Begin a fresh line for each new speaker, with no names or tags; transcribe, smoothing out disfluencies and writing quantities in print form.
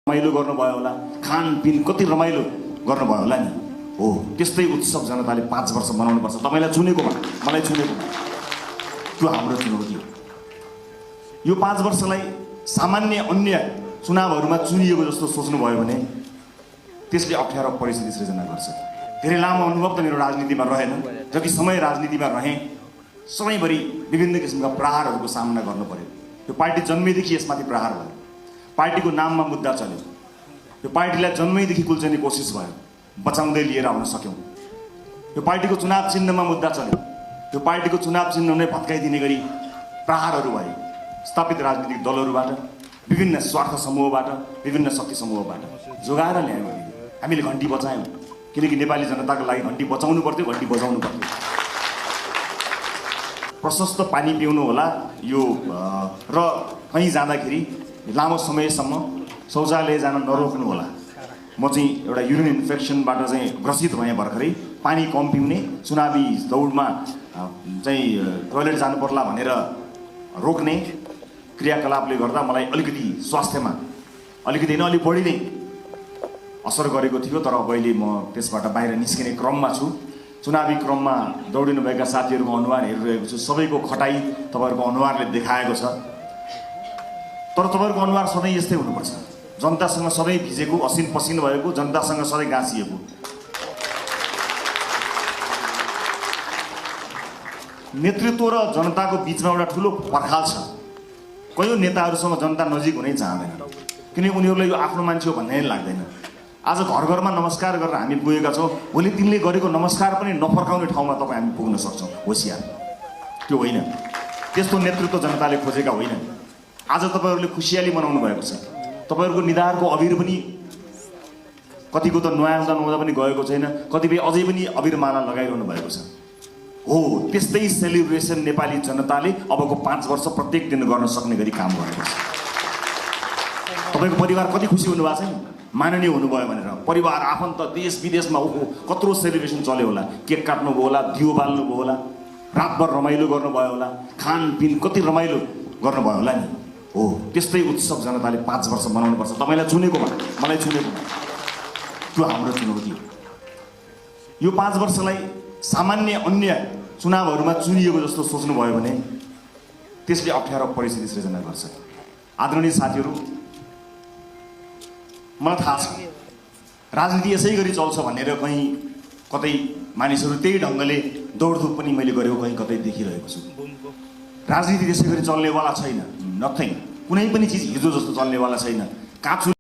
रमाइलो गर्नुभयो होला, खानपिन कति रमाइलो गर्नुभयो होला नि। हो, त्यस्तै उत्सव जनताले 5 वर्ष मनाउनुपर्छ। तपाईलाई चुनेकोमा, मलाई चुनेकोमा, त्यो हाम्रो चुनौती हो। यो 5 वर्षलाई सामान्य अन्य चुनावहरूमा चुनिएको जस्तो सोच्नुभयो भने त्यसले अप्ठ्यारो परिस्थिति सृजना गर्छ। धेरै लामो अनुभव त मेरो राजनीतिमा रहेन, जति समय राजनीतिमा रहेँ सबैभरि विभिन्न किसिमका प्रहारहरूको सामना गर्नु पर्यो। यो पार्टी जन्मेदेखि यसमाथि प्रहार भयो, पार्टीको नाममा मुद्दा चल्यो, यो पार्टीलाई जन्मैदेखि कुल्चने कोसिस भयो, बचाउँदै लिएर आउन सक्यौँ। यो पार्टीको चुनाव चिन्हमा मुद्दा चल्यो, यो पार्टीको चुनाव चिन्ह नै भत्काइदिने गरी प्रहारहरू भए स्थापित राजनीतिक दलहरूबाट, विभिन्न स्वार्थ समूहबाट, विभिन्न शक्ति समूहबाट जोगाएर ल्यायौँ। हामीले घन्टी बचायौँ, किनकि नेपाली जनताको लागि घन्टी बचाउनु पर्थ्यो, घन्टी बजाउनु पर्थ्यो। प्रशस्त पानी पिउनु होला यो र कहीँ जाँदाखेरि लामो समयसम्म शौचालय जान नरोक्नु होला। म चाहिँ एउटा युरिन इन्फेक्सनबाट चाहिँ ग्रसित भएँ भर्खरै। पानी कम पिउने, चुनावी दौडमा चाहिँ टोयलेट जानु पर्ला भनेर रोक्ने क्रियाकलापले गर्दा मलाई अलिकति स्वास्थ्यमा अलिकति होइन अलिक बढी नै असर गरेको थियो। तर अब अहिले म त्यसबाट बाहिर निस्किने क्रममा छु। चुनावी क्रममा दौडिनुभएका साथीहरूको अनुहार हेरिरहेको छु। सबैको खटाई तपाईँहरूको अनुहारले देखाएको छ। तर तपाईँहरूको अनुहार सधैँ यस्तै हुनुपर्छ, जनतासँग सधैँ भिजेको, असिन पसिन भएको, जनतासँग सधैँ गाँसिएको। नेतृत्व र जनताको बिचमा एउटा ठुलो पर्खाल छ। कयौँ नेताहरूसँग जनता नजिक हुनै चाहँदैन, किनकि उनीहरूलाई यो आफ्नो मान्छे हो भन्ने लाग्दैन। आज घर घरमा नमस्कार गरेर हामी पुगेका छौँ, भोलि तिनले गरेको नमस्कार पनि नफर्काउने ठाउँमा तपाईँ हामी पुग्न सक्छौँ। होसियार, त्यो होइन। त्यस्तो नेतृत्व जनताले खोजेका होइन। आज तपाईँहरूले खुसियाली मनाउनु भएको छ। तपाईँहरूको निधारको अबिर पनि कतिको त नुहाउँदा नुहाउँदा पनि गएको छैन, कतिपय अझै पनि अबिरमाला लगाइरहनु भएको छ। हो, त्यस्तै सेलिब्रेसन नेपाली जनताले अबको 5 वर्ष प्रत्येक दिन गर्न सक्ने गरी काम गर्नुपर्छ। तपाईँको परिवार कति खुसी हुनुभएको छैन माननीय हुनुभयो भनेर। परिवार, आफन्त, देश विदेशमा कत्रो सेलिब्रेसन चल्यो होला। केक काट्नुभयो होला, दियो बाल्नुभयो होला, रातभर रमाइलो गर्नुभयो होला, खानपिन कति रमाइलो गर्नुभयो होला नि। हो, त्यस्तै उत्सव जनताले 5 वर्ष मनाउनुपर्छ। तपाईँलाई चुनेकोमा, मलाई चुनेकोमा, त्यो हाम्रो चुनौती हो। यो 5 वर्षलाई सामान्य अन्य चुनावहरूमा चुनिएको जस्तो सोच्नुभयो भने त्यसले अप्ठ्यारो परिस्थिति सृजना गर्छ। आदरणीय साथीहरू, मलाई थाहा छ राजनीति यसै गरी चल्छ भनेर कहीँ कतै मानिसहरू त्यही ढङ्गले दौडधुप पनि मैले गरेको कहीँ कतै देखिरहेको छु। राजनीति त्यसै गरी चल्नेवाला छैन। नथिङ, कुनै पनि चिज हिजो जस्तो चल्नेवाला छैन। काँचुले